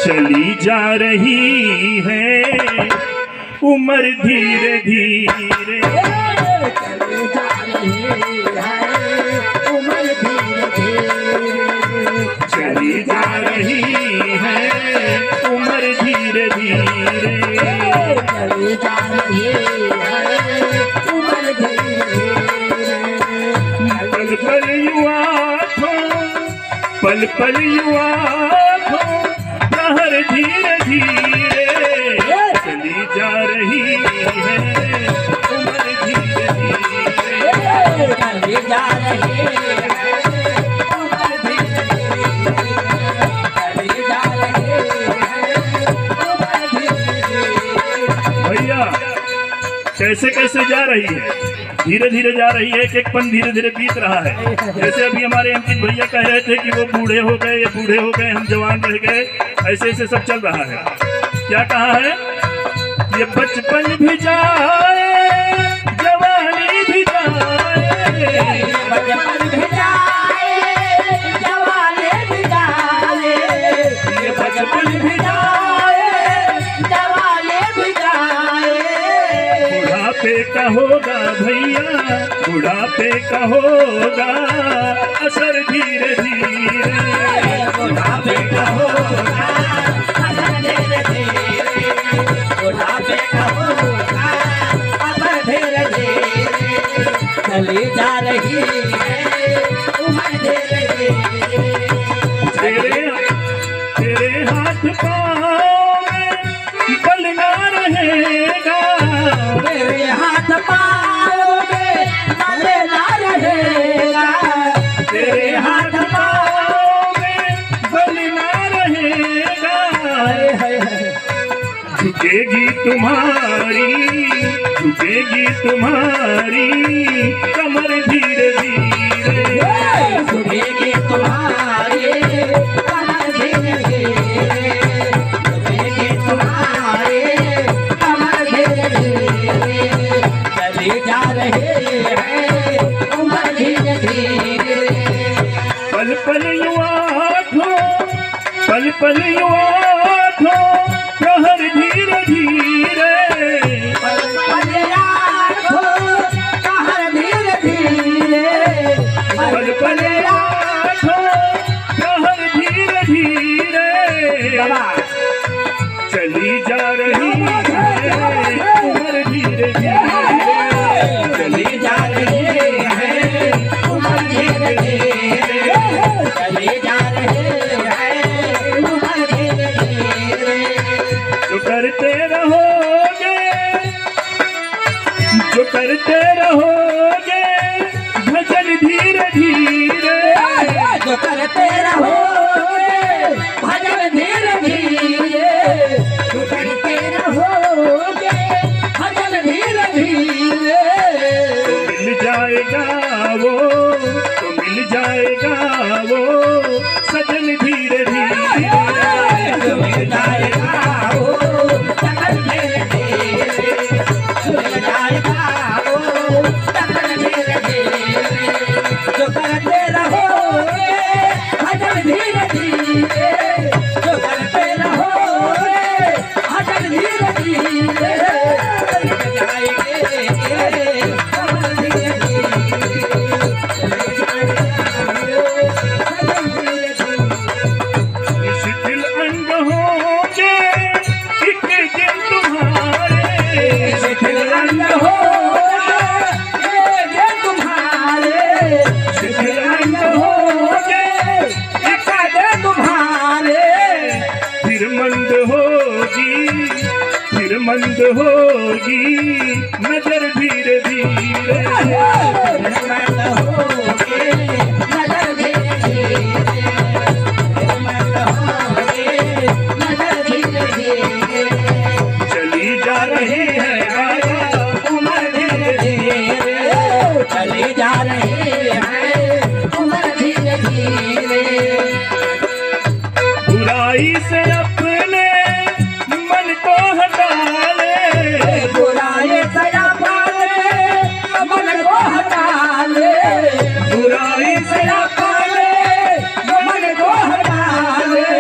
चली जा रही है उम्र धीरे धीरे, चली जा रही है उम्र धीरे धीरे, चली जा रही है उम्र धीरे धीरे, चली जा रही है उम्र धीरे धीरे। पल पल युवा थो, पल पल युवा थो, प्रहर धीरे धीरे, चली जा रही है उम्र धीरे धीरे, चली जा रही है उम्र धीरे धीरे, चली जा रही है उम्र धीरे धीरे। भैया कैसे कैसे जा रही है, धीरे धीरे जा रही है, एक एक पल धीरे धीरे बीत रहा है। जैसे अभी हमारे अंकित भैया कह रहे थे कि वो बूढ़े हो गए, ये बूढ़े हो गए, हम जवान रह गए, ऐसे ऐसे सब चल रहा है। क्या कहा है, ये बचपन भी जाए जवानी भी जाए, बचपन भी जाए जवानी भी जाए, ये बचपन भी जाए जवानी भी जाए। बुढ़ापे का होगा भैया, बुढ़ापे का होगा असर धीरे धीरे, बुढ़ापे का होगा असर धीरे धीरे, बुढ़ापे का होगा असर धीरे धीरे, चली जा रही है उम्र धीरे धीरे। तेरे हाथ पाँव में बल ना रहेगा, तेरे हाथ पाँव में बल ना रहेगा, तेरे हाथ पाँव में बल ना रहेगा, झुकेगी तुम्हारी, झुकेगी तुम्हारी कमर धीरे धीरे, झुकेगी तुम्हारी कमर धीरे धीरे, झुकेगी तुम्हारी कमर धीरे धीरे, चली जा रही है उम्र धीरे धीरे। पल पल युवा थो, पल पल युवा थो, प्रहर धीरे धीरे, पल पल याद हो कहर धीरे धीरे, पल पल याद हो प्रहर धीरे धीरे, चली जा रही है उम्र धीरे धीरे, चली जा रही है उम्र धीरे धीरे, चली जा रही है उम्र धीरे धीरे। जो करते रहोगे, जो करते रहोगे भजन धीरे धीरे, जो करते रहोगे भजन धीरे धीरे, जो करते रहोगे भजन धीरे धीरे, तो मिल जाएगा वो, तो मिल जाएगा वो सजन धीरे धीरे, जो मिल जाएगा वो सजन धीरे धीरे, जो मिल जाएगा वो सजन धीरे धीरे, जो करते रहोगे भजन धीरे धीरे, जो करते रहोगे भजन धीरे धीरे, चले जाएंगे कमर धीरे धीरे, चले जाएंगे भजन धीरे धीरे। शिथिल अंग होंगे एक दिन तुम्हारे, शिथिल अंग होगा ये तुम्हारे, शिथिल अंग होगे एक दिन तुम्हारे, फिर मंद होगी, फिर मंद होगी नजर धीरे धीरे, मंद होगे नजर धीरे धीरे, मंद होगे नजर धीरे धीरे, चली जा रही है उम्र धीरे धीरे, चली जा रही है उम्र धीरे धीरे। बुराई से अपने मन को हटा ले, बुराई से अपने मन को हटा ले, बुराई से अपने मन को हटा ले,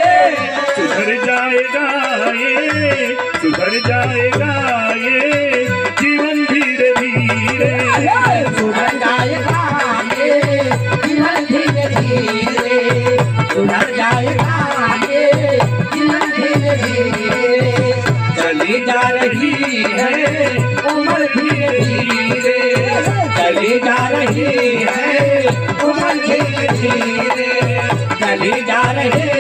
सुधर जाए जाएगा ये, सुधर जाएगा ये जीवन धीरे धीरे। सुधर जाएगा ये जीवन धीरे धीरे, सुधर जाएगा ये जीवन धीरे धीरे। चली जा रही है उम्र धीरे धीरे, चली जा रही है उम्र धीरे धीरे, चली जा रही